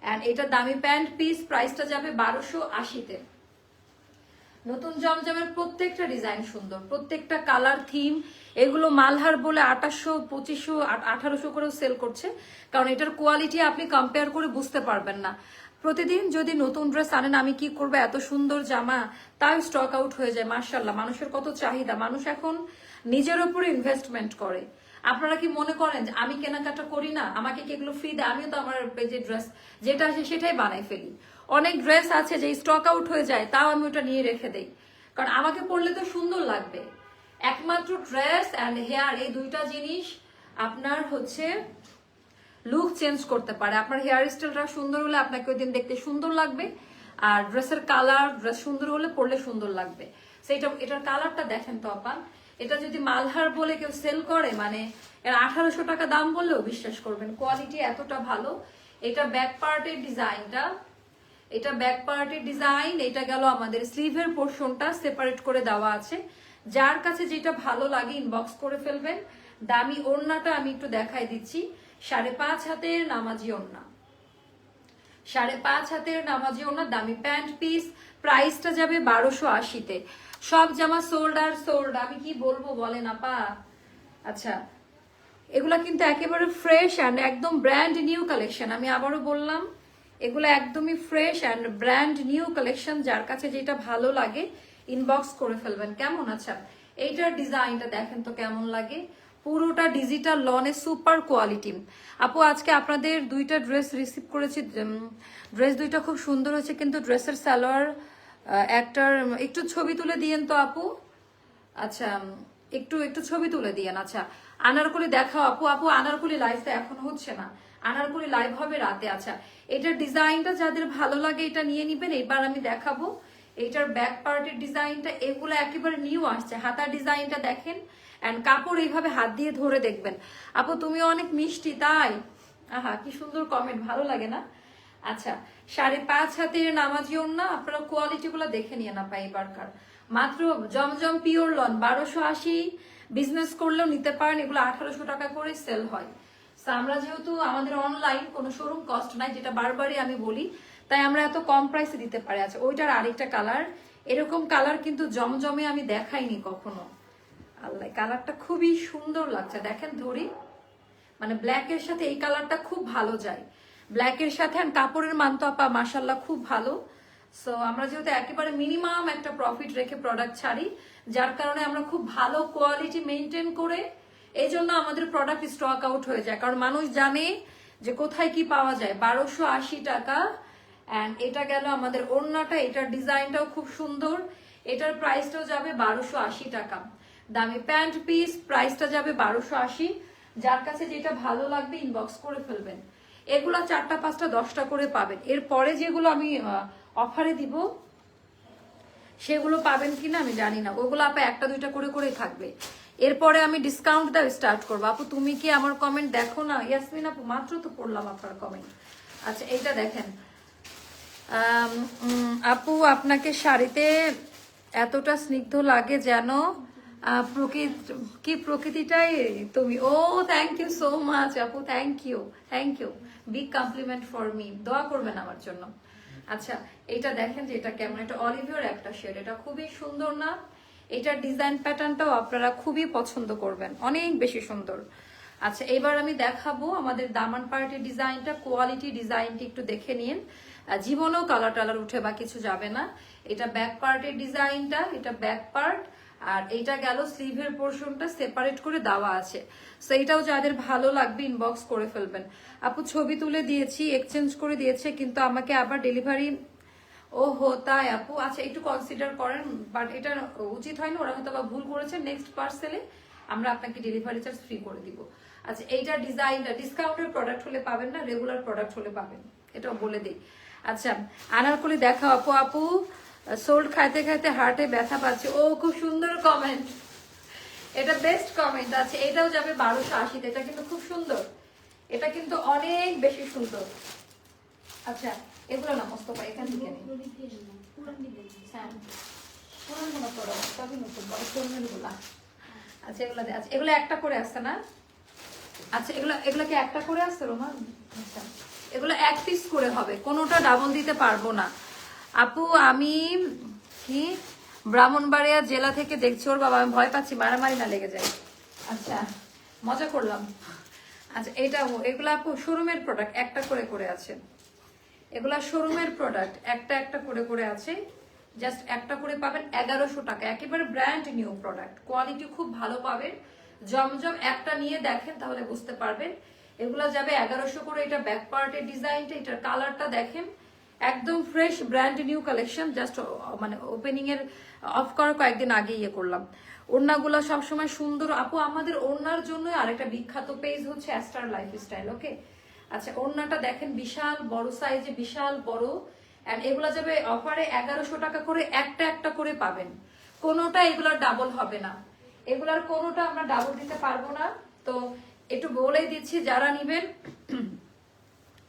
অ্যান্ড এটা দামি প্যান্ট পিস, প্রাইসটা যাবে 1280-তে। নতুন জমজমের প্রত্যেকটা ডিজাইন সুন্দর, প্রত্যেকটা কালার থিম। এগুলো মালহার বলে 2800, 2500, 1800 করেও সেল করছে, কারণ এটার কোয়ালিটি আপনি কম্পেয়ার করে বুঝতে পারবেন না। প্রতিদিন যদি নতুন ড্রেস আনেন, আমি কি করবো, এত সুন্দর জামা তাই স্টক আউট হয়ে যায়। মার্শাল্লাহ, মানুষের কত চাহিদা। মানুষ এখন নিজের উপরে ইনভেস্টমেন্ট করে। আপনারা কি মনে করেন যে আমি কেনাকাটা করি না, আমাকে কি এগুলো ফ্রি দেয়? আমিও তো আমার পেজে ড্রেস যেটা আসে সেটাই বানাই ফেলি। অনেক ড্রেস আছে যে স্টক আউট হয়ে যায়, তাও আমি ওটা নিয়ে রেখে দেই, কারণ আমাকে পরলে তো সুন্দর লাগবে। একমাত্র ড্রেস অ্যান্ড হেয়ার, এই দুইটা জিনিস আপনার হচ্ছে লুক চেঞ্জ করতে পারে। আপনার হেয়ার স্টাইলটা সুন্দর হলে আপনাকে ওই দিন দেখতে সুন্দর লাগবে, আর ড্রেসের কালার, ড্রেস সুন্দর হলে পরলে সুন্দর লাগবে। সেইটা, এটার কালারটা দেখেন তো আপা। এটা যদি মালহার বলে কেউ সেল করে, মানে এর 1800 টাকা দাম বললেও বিশ্বাস করবেন, কোয়ালিটি এতটা ভালো। এটা ব্যাক পার্টের ডিজাইনটা, এটা ব্যাক পার্টের ডিজাইন। এটা গেল আমাদের স্লিভের পোর্শনটা সেপারেট করে দেওয়া আছে। যার কাছে যেটা ভালো লাগে ইনবক্স করে ফেলবেন। দামি ওড়নাটা আমি একটু দেখাই দিচ্ছি। 5.5 হাতের নামাজি ওড়না, 5.5 হাতের নামাজি ওড়না, দামি প্যান্ট পিস, প্রাইসটা যাবে 1280-তে। সব জামা সোল্ড আর সোল্ড, আমি কি বলবো বলেন আপা। আচ্ছা এগুলা কিন্তু একেবারে ফ্রেশ অ্যান্ড একদম ব্র্যান্ড নিউ কালেকশন। আমি আবারও বললাম, এগুলো একদমই fresh and brand new collection. যার কাছে যেটা ভালো লাগে ইনবক্স করে ফেলবেন। কেমন? আচ্ছা এইটার ডিজাইনটা দেখেন তো কেমন লাগে। পুরোটা ডিজিটাল লনে, সুপার কোয়ালিটি। আপু আজকে আপনাদের দুইটা ড্রেস রিসিভ করেছি, ড্রেস দুইটা খুব সুন্দর হয়েছে, কিন্তু ড্রেসের সালোয়ার একটার একটু ছবি তুলে দিয়েন তো আপু। আচ্ছা একটু ছবি তুলে দিয়েন। আচ্ছা আনারকলি দেখাও আপু। আপু আনারকলি লাইভটা এখন হচ্ছে না, আনারকলি লাইভ হবে রাতে। আচ্ছা এটার ডিজাইনটা যাদের ভালো লাগে এটা নিয়ে নিবেন। এবার আমি দেখাবো এইটার ব্যাক পার্টের ডিজাইনটা। এগুলো একেবারে নিউ আসছে। হাতার ডিজাইনটা দেখেন, এন্ড কাপড় এইভাবে হাত দিয়ে ধরে দেখবেন। আপু তুমি অনেক মিষ্টি, তাই? আহা কি সুন্দর কমেন্ট, ভালো লাগে না? আচ্ছা 5.5 হাতের নামাজি ওড়না, আপনারা কোয়ালিটি গুলো দেখে নিয়ে না পাই এবারকার। মাত্র জমজম পিওর লন 1280, বিজনেস করলেও নিতে পারেন। এগুলো 1800 টাকা করে সেল হয়। আমরা যেহেতু আমাদের অনলাইন কোনো শোরুম কস্ট নাই, যেটা বারবারই আমি বলি, তাই আমরা এত কম প্রাইসে দিতে পারি। আচ্ছা ওইটার আরেকটা কালার, এরকম কালার কিন্তু জমজমে আমি দেখাইনি কখনো। আল্লাহ কালারটা খুবই সুন্দর লাগছে, দেখেন ধরি, মানে ব্ল্যাকের সাথে এই কালারটা খুব ভালো যায়। ব্ল্যাকের সাথে কাপড়ের মান তো আপা মাশাল্লাহ খুব ভালো। সো আমরা যেহেতু একেবারে মিনিমাম একটা প্রফিট রেখে প্রোডাক্ট ছাড়ি, যার কারণে আমরা খুব ভালো কোয়ালিটি মেনটেন করে, এই জন্য আমাদের প্রোডাক্ট স্টক আউট হয়ে যায়, কারণ মানুষ জানে যে কোথায় কি পাওয়া যায়। 1280 টাকা। অ্যান্ড এটা গেল আমাদের ওড়নাটা, এটার ডিজাইনটাও খুব সুন্দর। এটার প্রাইসটাও যাবে 1280 টাকা। দামি প্যান্ট পিস, প্রাইসটা যাবে 1280। যার কাছে যেটা ভালো লাগবে ইনবক্স করে ফেলবেন। এগুলা 4টা 5টা 10টা করে পাবেন। এরপরে যেগুলো আমি অফারে দিব সেগুলো পাবেন কিনা আমি জানি না, ওগুলো আপা 1টা 2টা করে করেই থাকবে। এরপরে আমি ডিসকাউন্ট দেওয়া স্টার্ট করবো। আপু তুমি কি আমার কমেন্ট দেখো না? ইয়াসমিন আপু মাত্র তো পড়লাম আপনার কমেন্ট। আচ্ছা এইটা দেখেন, আপু আপনাকে শাড়িতে এতটা স্নিগ্ধ লাগে যেন প্রকৃতিটাই তুমি। Oh thank you so much আপু, thank you, big compliment for me, দোয়া করবেন আমার জন্য। আচ্ছা এটা দেখেন যে এটা কেমন, এটা অলিভিয়ার একটা শেড, এটা খুবই সুন্দর না? এটার ডিজাইন প্যাটার্নটাও আপনারা খুবই পছন্দ করবেন, অনেক বেশি সুন্দর। আচ্ছা এবার আমি দেখাবো আমাদের দামান পার্টির ডিজাইনটা, কোয়ালিটি ডিজাইনটি একটু দেখে নিন। জীবনেও কালার টালার উঠে বা কিছু যাবে না। এটা ব্যাক পার্টের ডিজাইনটা, এটা ব্যাক পার্ট, আর এইটা গেল স্লিভের পোর্শনটা সেপারেট করে দেওয়া আছে। সো এটাও যাদের ভালো লাগবে ইনবক্স করে ফেলবেন। আপু ছবি তুলে দিয়েছি, এক্সচেঞ্জ করে দিয়েছে, কিন্তু আমাকে আবার ডেলিভারি। ও হো তাই আপু, আচ্ছা একটু কনসিডার করেন, বাট এটা উচিত হয়নি, ওরা হয়তো বা ভুল করেছে। নেক্সট পার্সেলে আমরা আপনাকে ডেলিভারি চার্জ ফ্রি করে দিব। আচ্ছা এইটা ডিজাইনটা ডিসকাউন্টের প্রোডাক্ট হলে পাবেন না, রেগুলার প্রোডাক্ট হলে পাবেন, এটাও বলে দিই। আচ্ছা আনারকলি দেখাও আপু। আপু সোল্ড খাইতে খাইতে হার্টে ব্যথা পাচ্ছে। ও খুব সুন্দর কমেন্ট, এটা বেস্ট কমেন্ট আছে। এটাও যাবে 1280। এটা কিন্তু খুব সুন্দর, এটা কিন্তু অনেক বেশি সুন্দর। আচ্ছা এগুলো না মোস্তফা এখান থেকে নিন। আচ্ছা এগুলো আচ্ছা এগুলো একটা করে আসছে না? আচ্ছা এগুলো কি একটা করে আসছে রোমান? আচ্ছা এগুলো 1 পিস করে হবে, কোনোটা ডাবল দিতে পারবো না। আপু আমি কি ব্রাহ্মণবাড়িয়া জেলা থেকে দেখছি। ওর বাবা আমি ভয় পাচ্ছি মারামারি না লেগে যায়। আচ্ছা মজা করলাম। আচ্ছা এইটা এগুলো আপু শোরুমের প্রোডাক্ট, একটা করে করে আছে। এগুলা শোরুমের প্রোডাক্ট, একটা একটা করে করে আছে, জাস্ট একটা করে পাবেন 1100 টাকা। একেবারে ব্র্যান্ড নিউ প্রোডাক্ট, কোয়ালিটি খুব ভালো পাবেন। জমজম একটা নিয়ে দেখেন তাহলে বুঝতে পারবেন। এগুলা যাবে 1100 করে। এটা ব্যাক পার্টের ডিজাইনটা, এটার কালারটা দেখেন, একদম fresh brand new collection. Just মানে ওপেনিং এর অফ করার কয়েকদিন আগে ইয়ে করলাম। ওড়নাগুলো সবসময় সুন্দর আপু। আমাদের ওড়নার জন্য আরেকটা বিখ্যাত পেজ হচ্ছে অ্যাস্টার লাইফস্টাইল। ওকে আচ্ছা ওড়নাটা দেখেন, বিশাল বড় সাইজে, বিশাল বড়। এন্ড এগুলা যাবে অফারে 1100 টাকা করে, একটা একটা করে পাবেন। কোনোটা এগুলার ডাবল হবে না, এগুলার কোনোটা আমরা ডাবল দিতে পারবো না। তো একটু বলেই দিচ্ছি যারা নিবেন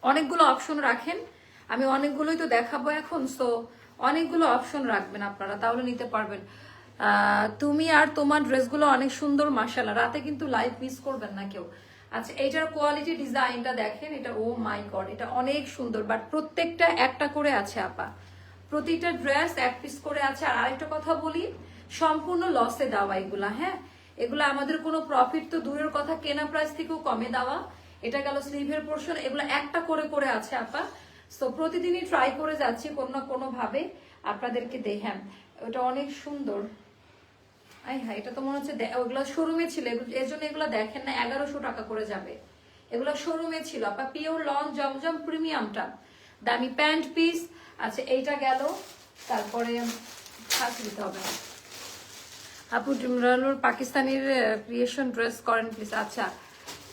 অনেকগুলো অপশন রাখেন, আমি অনেকগুলোই তো দেখাবো এখন। সো অনেকগুলো অপশন রাখবেন আপনারা, তাহলে নিতে পারবেন। তুমি আর তোমার ড্রেসগুলো অনেক সুন্দর মাশাআল্লাহ। রাতে কিন্তু লাইভ মিস করবেন না কেউ। আচ্ছা এইটার কোয়ালিটি ডিজাইনটা দেখেন, এটা ও মাই গড, এটা অনেক সুন্দর। বাট প্রত্যেকটা একটা করে আছে আপা, প্রতিটা ড্রেস 1 পিস করে আছে। আর আরেকটা কথা বলি, সম্পূর্ণ লসে দেওয়া এগুলা। হ্যাঁ এগুলা আমাদের কোনো প্রফিট তো দূরের কথা, কেনা প্রাইস থেকেও কমে দেওয়া। এটা গেল স্লিভের পোর্শন, এগুলো একটা করে করে আছে আপা। সো প্রতিদিনই ট্রাই করে যাচ্ছি কোনো না কোনো ভাবে আপনাদেরকে দেখেন। ওটা অনেক সুন্দর। হ্যাঁ এটা তো মনে হচ্ছে ওগুলো শোরুমে ছিল, এর জন্য এগুলো দেখেন না, 1100 টাকা করে যাবে। এগুলো শোরুমে ছিল আপা, পিওর লন জমজম প্রিমিয়ামটা, দামি প্যান্ট পিস। আচ্ছা এইটা গেল, তারপরে হাত দিতে হবে না আপু। পাকিস্তানির ক্রিয়েশন ড্রেস করেন প্লিজ। আচ্ছা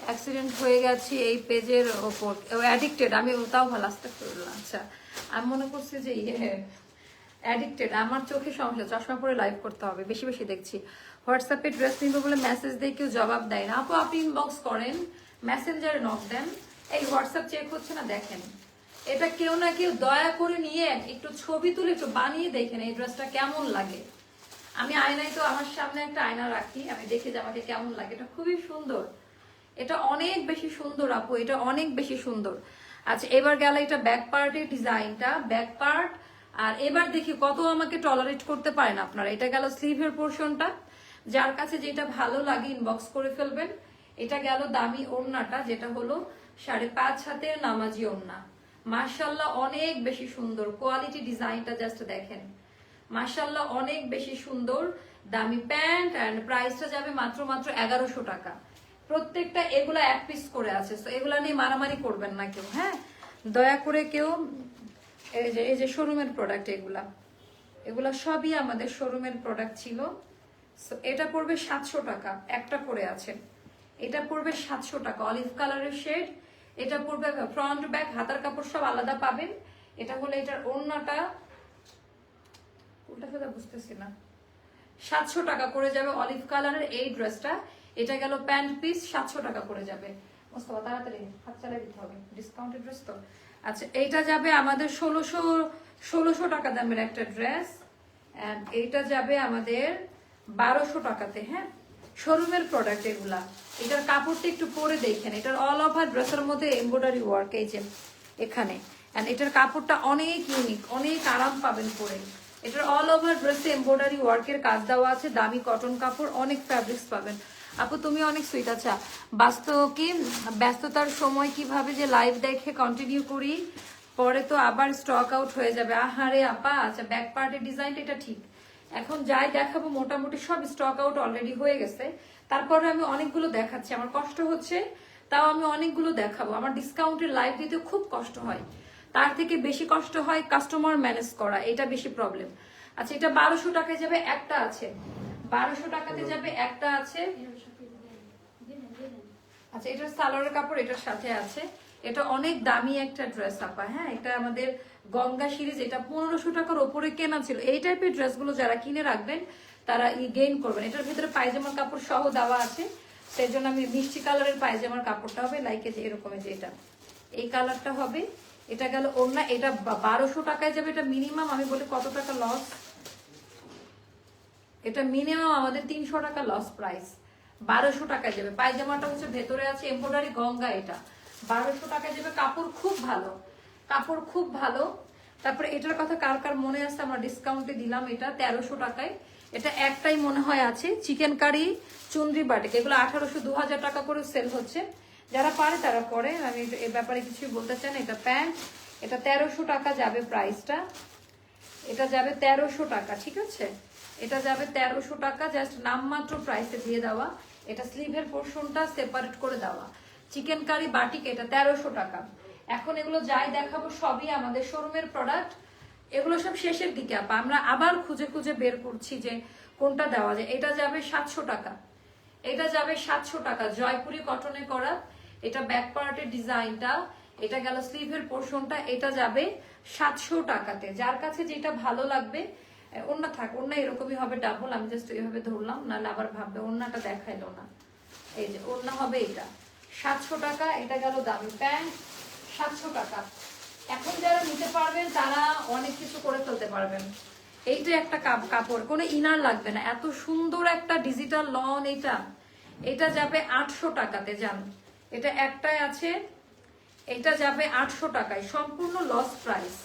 অ্যাক্সিডেন্ট হয়ে গেছি এই পেজের ওপর, অ্যাডিক্টেড আমি, ওটাও ভালো আসতে করলাম। আচ্ছা আমি মনে করছি যে অ্যাডিক্টেড, আমার চোখে সমস্যা, চশমা পরে লাইভ করতে হবে, বেশি বেশি দেখছি। হোয়াটসঅ্যাপে ড্রেস নিবো বলে মেসেজ দিয়ে কেউ জবাব দেয় না। আপু আপনি ইনবক্স করেন, মেসেঞ্জারে নক দেন। এই হোয়াটসঅ্যাপ চেক হচ্ছে না দেখেন, এটা কেউ না কেউ দয়া করে নিয়ে একটু ছবি তুলে একটু বানিয়ে দেখেন এই ড্রেসটা কেমন লাগে। আমি আয়নায় তো আমার সামনে একটা আয়না রাখি, আমি দেখি যে আমাকে কেমন লাগে। এটা খুবই সুন্দর, এটা অনেক বেশি সুন্দর আপু, এটা অনেক বেশি সুন্দর। আচ্ছা এবার গেল এটা ব্যাক পার্টের ডিজাইনটা, ব্যাক পার্ট। আর এবার দেখি কত আমাকে টলারেট করতে পারেন আপনারা। এটা গেল স্লিভের পোর্শনটা, যার কাছে যেটা ভালো লাগে ইনবক্স করে ফেলবেন। এটা গেল দামি ওড়নাটা, যেটা হলো 5.5 হাতের নামাজি ওড়না। মাশাআল্লাহ অনেক বেশি সুন্দর, কোয়ালিটি ডিজাইনটা জাস্ট দেখেন, মাশাআল্লাহ অনেক বেশি সুন্দর। দামি প্যান্ট এন্ড প্রাইসটা যাবে মাত্র 1100 টাকা। প্রত্যেকটা এগুলা 1 পিস করে আছে, তো এগুলা নিয়ে মারামারি করবেন না কেউ, হ্যাঁ দয়া করে কেউ। এই যে শোরুমের প্রোডাক্ট এগুলা, এগুলো সবই আমাদের শোরুমের প্রোডাক্ট ছিল। সো এটা পড়বে 700 টাকা, একটা পরে আছে। এটা পড়বে 700 টাকা, অলিভ কালারের শেড। এটা পড়বে ফ্রন্ট ব্যাক হাতার কাপড় সব আলাদা পাবেন। এটা হলো এটার ওড়নাটা, ওটা কথা বুঝতেছি না। 700 টাকা করে যাবে অলিভ কালারের এই ড্রেসটা। এটা গেল প্যান্ট পিস, 700 টাকা করে যাবে। মোস্তফা তাড়াতাড়ি হাত চালিয়ে দিতে হবে, ডিসকাউন্টেড ড্রেস তো। আচ্ছা, এইটা যাবে আমাদের 1600 টাকা দামের একটা ড্রেস। এন্ড এইটা যাবে আমাদের 1200 টাকাতে। হ্যাঁ, শোরুমের প্রোডাক্ট এগুলা। এটার কাপড়টা একটু পরে দেখেন, এটার অল ওভার ড্রেসের মধ্যে এমব্রয়ডারি ওয়ার্ক এই যে এখানে। এন্ড এটার কাপড়টা অনেক ইউনিক, অনেক আরাম পাবেন পরে। এটার অল ওভার ড্রেসে এমব্রয়ডারি ওয়ার্কের কাজ দেওয়া আছে, দামি কটন কাপড়, অনেক ফ্যাব্রিক্স পাবেন। আপু তুমি অনেক সুইট। আচ্ছা, ব্যস্ততার সময় কিভাবে যে লাইভ দেখে কন্টিনিউ করি, পরে তো আবার স্টক আউট হয়ে যাবে। আহারে আপা, আচ্ছা ব্যাক পার্টের ডিজাইনটা এটা ঠিক, এখন যাই দেখাবো মোটামুটি সব স্টক আউট অলরেডি হয়ে গেছে। তারপরে আমি অনেকগুলো দেখাচ্ছি, আমার কষ্ট হচ্ছে, তাও আমি অনেকগুলো দেখাবো। আমার ডিসকাউন্টের লাইভ দিতে খুব কষ্ট হয়, তার থেকে বেশি কষ্ট হয় কাস্টমার ম্যানেজ করা, এটা বেশি প্রবলেম। আচ্ছা, এটা 1200 টাকায় যাবে, একটা আছে। 1200 টাকাতে যাবে, একটা আছে। আচ্ছা, এটার সালোয়ারের কাপড় এটার সাথে আছে। এটা অনেক দামি একটা ড্রেস আপা। হ্যাঁ, এটা আমাদের গঙ্গা সিরিজ, এটা 1500 টাকার ওপরে কেনা ছিল। এই টাইপের ড্রেসগুলো যারা কিনে রাখবেন তারা গেইন করবেন। এটার ভিতরে পায়জামার কাপড় সহ দেওয়া আছে, সেই জন্য আমি মিষ্টি কালারের পায়জামার কাপড়টা হবে লাইকে যে এরকম, যে এটা এই কালারটা হবে। এটা গেল ওড়না, এটা 1200 টাকায় যাবে। এটা মিনিমাম আমি বলি কত টাকা লস, এটা মিনিমাম আমাদের 300 টাকা লস প্রাইস। 1200 টাকায় যাবে। পায়জামাটা হচ্ছে ভেতরে আছে এমব্রয়ডারি গঙ্গা, এটা 1200 টাকায় যাবে। কাপড় খুব ভালো, কাপড় খুব ভালো। তারপরে এটার কথা কার কার মনে আছে, আমরা ডিসকাউন্টে দিলাম এটা 1300 টাকায়। এটা একটাই মনে হয় আছে, চিকেন কারি চুনরি বাটিক, এগুলো 1800 2000 টাকা করে সেল হচ্ছে। যারা পারে তারা করে, আমি এ ব্যাপারে কিছুই বলতে চাই না। এটা প্যান্ট, এটা 1300 টাকা যাবে প্রাইসটা। এটা যাবে 1300 টাকা, ঠিক আছে। এটা যাবে 1300 টাকা, জাস্ট নামমাত্র প্রাইসে দিয়ে দেওয়া। এটা স্লিভের পোর্শনটা সেপারেট করে দেওয়া। চিকেন কারি বাটিক, এটা 1300 টাকা। এখন এগুলো যাই দেখাবো সবই আমাদের শোরুমের প্রোডাক্ট। এগুলো সব শেষের দিকে আপা, আমরা আবার খুঁজে খুঁজে বের করছি যে কোনটা দেওয়া যায়। এটা যাবে 700 টাকা, এটা যাবে 700 টাকা, জয়পুরি কটনে করা। এটা ব্যাক পার্টের ডিজাইনটা, এটা গেল স্লিভের পোর্শনটা, এটা যাবে 700 টাকাতে। যার কাছে যেটা ভালো লাগবে, ওন্না থাক, ওন্না এরকমই হবে ডাবল, আমি জাস্ট এইভাবে ধরলাম, নাহলে আবার ভাববে ওন্নাটা দেখাইলো না। এই যে ওন্না হবে এটা 700 টাকা। এটা গেল দামি প্যান্ট 700 টাকা। এখন যারা নিতে পারবেন তারা অনেক কিছু করে ফেলতে পারবেন। এইটা একটা কাপড়, কোনো ইনার লাগবে না, এত সুন্দর একটা ডিজিটাল লন। এটা যাবে 800 টাকাতে। যান, এটা একটাই আছে, এটা যাবে 800 টাকায়, সম্পূর্ণ লস প্রাইস।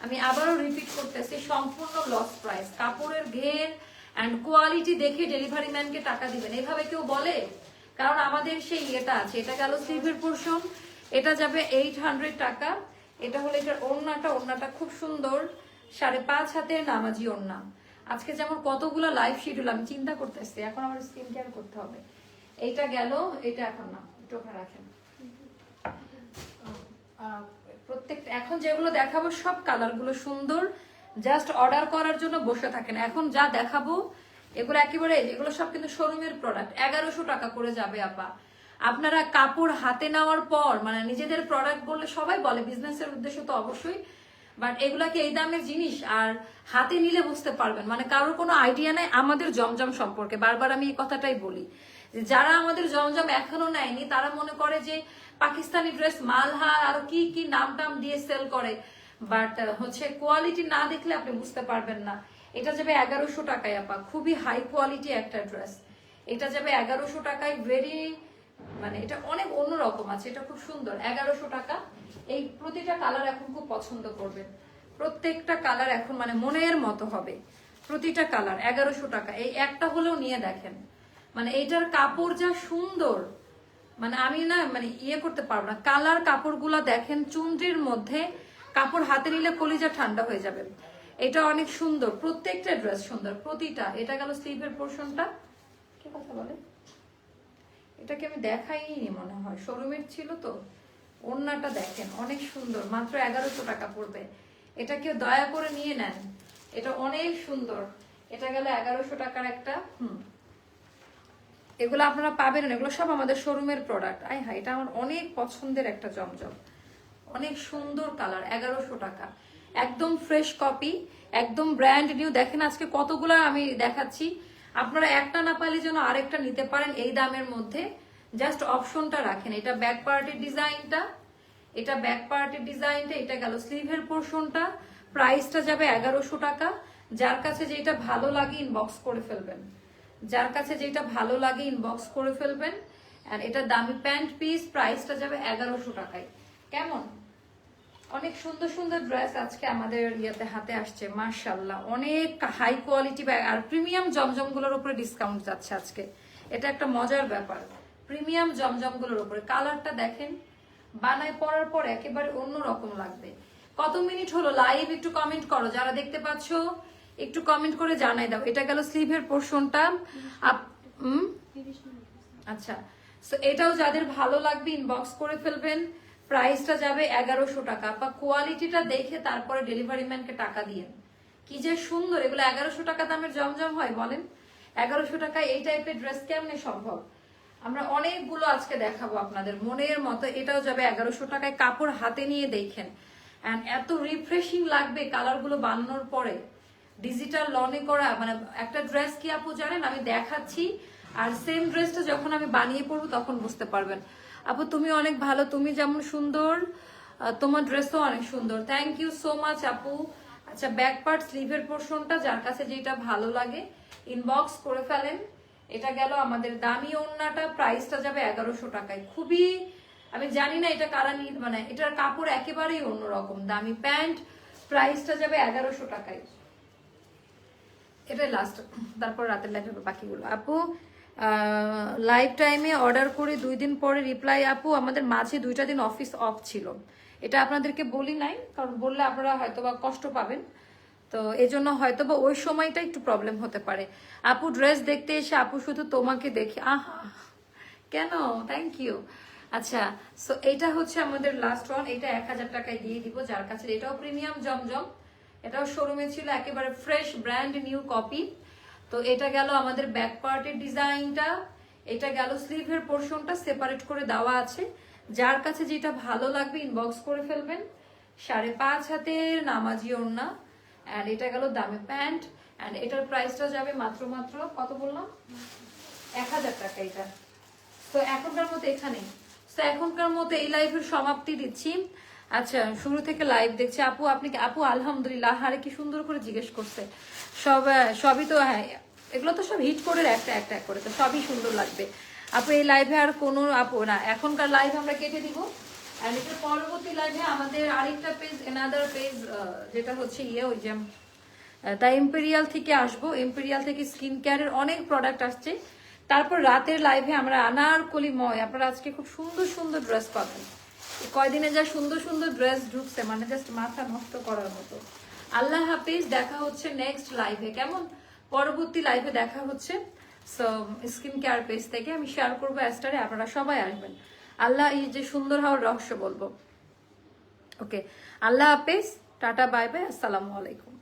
আমি আবারও রিপিট করতেছি, সম্পূর্ণ লস প্রাইস। কাপড়ের ঘের অ্যান্ড কোয়ালিটি দেখে ডেলিভারি ম্যানকে টাকা দিবেন, এভাবে কেউ বলে? কারণ আমাদের সেই ইয়েটা আছে। এটা গেল স্লিভের পোর্শন, এটা যাবে 800 টাকা। এটা হলো এটার ওড়নাটা, ওড়নাটা খুব সুন্দর, 5.5 হাতের নামাজি ওড়না। আজকে যেমন কতগুলো লাইভ শিডিউল, আমি চিন্তা করতেছি, এখন আমার স্কিন কেয়ার করতে হবে। এইটা গেল, এটা এখন না, টোকা রাখেন। প্রত্যেকটা এখন যেগুলো দেখাবো সব কালার গুলো সুন্দর, জাস্ট অর্ডার করার জন্য বসে থাকেন। এখন যা দেখাবো এগুলো একেবারে, এগুলো সব কিন্তু শোরুমের প্রোডাক্ট। 1100 টাকা করে যাবে আপা। আপনারা কাপড় হাতে নেওয়ার পর, মানে নিজেদের প্রোডাক্ট বললে সবাই বলে, বিজনেসের উদ্দেশ্য তো অবশ্যই, বাট এগুলাকে এই দামের জিনিস আর হাতে নিলে বুঝতে পারবেন, মানে কারোর কোনো আইডিয়া নেই আমাদের জমজম সম্পর্কে। বারবার আমি এই কথাটাই বলি, যারা আমাদের জমজম এখনো নেয়নি তারা মনে করে যে পাকিস্তানি ড্রেস, মালহার, আরো কি কি নাম টাম দিয়ে সেল করে, বাট হচ্ছে কোয়ালিটি না দেখলে আপনি বুঝতে পারবেন না। এটা যাবে 1100 টাকায় আপা, খুবই হাই কোয়ালিটি একটা ড্রেস। এটা যাবে 1100 টাকায়, ভেরি, মানে এটা অনেক অন্যরকম আছে, এটা খুব সুন্দর। 1100 টাকা। এই প্রতিটা কালার এখন খুব পছন্দ করবেন, প্রত্যেকটা কালার এখন মানে মনের মতো হবে। প্রতিটা কালার 1100 টাকা। এই একটা হলেও নিয়ে দেখেন, মানে এইটার কাপড় যা সুন্দর, মানে আমি না মানে ইয়ে করতে পারবো না। কালার কাপড়গুলো দেখেন, চুনরির মধ্যে কাপড় হাতে নিলে কলিজা ঠান্ডা হয়ে যাবে। এটা অনেক সুন্দর, প্রত্যেকটা ড্রেস সুন্দর প্রতিটা। এটা গেল স্লিভের পোর্শনটা, কি কথা বলে, এটাকে আমি দেখাইনি মনে হয়, শোরুমের ছিল তো। ওড়নাটা দেখেন অনেক সুন্দর, মাত্র 1100 টাকা পড়বে। এটা কেউ দয়া করে নিয়ে নেন, এটা অনেক সুন্দর, এটা গেল 1100 টাকার একটা। এগুলো আপনারা পাবেন না, এগুলো সব আমাদের শোরুমের প্রোডাক্ট। আই হ্যাঁ, এটা আমার অনেক পছন্দের একটা জমজম, অনেক সুন্দর কালার, 1100 টাকা, একদম ফ্রেশ কপি, একদম ব্র্যান্ড নিউ। দেখেন আজকে কতগুলো আমি দেখাচ্ছি, আপনারা একটা না পাইলে যেন আরেকটা নিতে পারেন এই দামের মধ্যে। জাস্ট অপশনটা রাখেন। এটা ব্যাক পার্টের ডিজাইনটা, এটা ব্যাক পার্টের ডিজাইনটা, এটা গেল স্লিভের পোর্শনটা। প্রাইসটা যাবে 1100 টাকা। যার কাছে যেটা ভালো লাগে ইনবক্স করে ফেলবেন, যার কাছে যেটা ভালো লাগে ইনবক্স করে ফেলবেন। আর এটা দামি প্যান্ট পিস, প্রাইসটা যাবে 1100 টাকায়। কেমন? অনেক সুন্দর সুন্দর ড্রেস আজকে আমাদের ইয়াতে হাতে আসছে, মাশাআল্লাহ। অনেক হাই কোয়ালিটি আর প্রিমিয়াম জমজমগুলোর উপরে ডিসকাউন্ট যাচ্ছে আজকে। এটা একটা মজার ব্যাপার, প্রিমিয়াম জমজমগুলোর উপরে। কালারটা দেখেন, বানায় পরার পর একেবারে অন্যরকম লাগবে। কত মিনিট হলো লাইভ? একটু কমেন্ট করো, যারা দেখতে পাচ্ছ একটু কমেন্ট করে জানাই দাও। এটা গেল স্লিভের পোর্শনটা। আচ্ছা, সো এটাও যাদের ভালো লাগবে ইনবক্স করে ফেলবেন। প্রাইসটা যাবে 1100 টাকা। বা কোয়ালিটিটা দেখে তারপরে ডেলিভারি ম্যানকে টাকা দিয়ে। কি যে সুন্দর এগুলো! 1100 টাকা দামের জমজম হয় বলেন? 1100 টাকায় এই টাইপের ড্রেস কেমনে সম্ভব? আমরা অনেকগুলো আজকে দেখাবো আপনাদের মনের মতো। এটাও যাবে 1100 টাকায়। কাপড় হাতে নিয়ে দেখেন, এন্ড এত রিফ্রেশিং লাগবে কালারগুলো বানানোর পরে। ডিজিটাল লনে করা মানে একটা ড্রেস কি আপু জানেন, আমি দেখাচ্ছি আর সেম ড্রেসটা যখন আমি বানিয়ে পরবো তখন বুঝতে পারবেন। আপু তুমি অনেক ভালো, তুমি যেমন সুন্দর তোমার ড্রেসও অনেক সুন্দর। থ্যাংক ইউ সো মাচ আপু। আচ্ছা, ব্যাক পার্ট স্লিভের পোর্শনটা যার কাছে যেটা ভালো লাগে ইনবক্স করে ফেলেন। এটা গেল আমাদের দামি ওড়নাটা, প্রাইসটা যাবে 1100 টাকায়। খুবই, আমি জানি না এটা কারা নিয়ে, মানে এটার কাপড় একেবারেই অন্যরকম। দামি প্যান্ট, প্রাইসটা যাবে 1100 টাকায়। এটাই লাস্ট, তারপর রাতের লাইভে বাকিগুলো। আপু লাইভ টাইমে অর্ডার করে 2 দিন পরে রিপ্লাই। আপু আমাদের মাঝে 2টা দিন অফিস অফ ছিল, এটা আপনাদেরকে বলি নাই, কারণ বললে আপনারা হয়তোবা কষ্ট পাবেন, তো এজন্য হয়তোবা ওই সময়টা একটু প্রবলেম হতে পারে। আপু ড্রেস দেখতে এসে আপু শুধু তোমাকে দেখি, আহা কেন? Thank you. আচ্ছা, সো এটা হচ্ছে আমাদের লাস্ট ওয়ান। এটা 1000 টাকায় দিয়ে দিব যার কাছে। এটাও প্রিমিয়াম জমজম, এটাও শোরুমে ছিল, একেবারে ফ্রেশ ব্র্যান্ড নিউ কপি। তো এটা গেল আমাদের ব্যাক পার্টের ডিজাইনটা, এটা গেল স্লিভের পোর্শনটা সেপারেট করে দেওয়া আছে। যার কাছে যেটা ভালো লাগবে ইনবক্স করে ফেলবেন। 5.5 হাতের নামাজি ওড়না, অ্যান্ড এটা গেল দামি প্যান্ট, অ্যান্ড এটার প্রাইসটা যাবে মাত্র মাত্র কত বললাম, 1000 টাকা এটা। তো এখনকার মতো এখানে, তো এখনকার মতো এই লাইভের সমাপ্তি দিচ্ছি। আচ্ছা, শুরু থেকে লাইভ দেখছি আপু, আপনি আপু আলহামদুলিল্লাহ, হারে কি সুন্দর করে জিজ্ঞেস করছে। সবই তো, হ্যাঁ এগুলো তো সব হিট করে একটা একটা করে, তো সবই সুন্দর লাগবে। আপু এই লাইভে আর কোনো আপু না, এখনকার লাইভ আমরা কেটে দিব। আর এটার পরবর্তী লাইভে আমাদের আরেকটা পেজ, এনাদার পেজ, যেটা হচ্ছে ওই যে তাই এম্পেরিয়াল থেকে আসবো। এম্পেরিয়াল থেকে স্কিন কেয়ারের অনেক প্রোডাক্ট আসছে। তারপর রাতের লাইভে আমরা আনারকলিময়, আপনারা আজকে খুব সুন্দর সুন্দর ড্রেস পাবেন। কয়দিনে যা সুন্দর সুন্দর ড্রেস ঢুকছে, মানে জাস্ট মাথা নষ্ট করার মতো। আল্লাহ হাফিজ, দেখা হচ্ছে নেক্সট লাইভে। কেমন? পরবর্তী লাইভে দেখা হচ্ছে। সো স্কিন কেয়ার পেজ থেকে আমি শেয়ার করবো অ্যাস্টারে, আপনারা সবাই আসবেন। আল্লাহ, এই যে সুন্দর হওয়ার রহস্য বলবো। ওকে, আল্লাহ হাফিজ, টাটা, বাই বাই, আসসালামু আলাইকুম।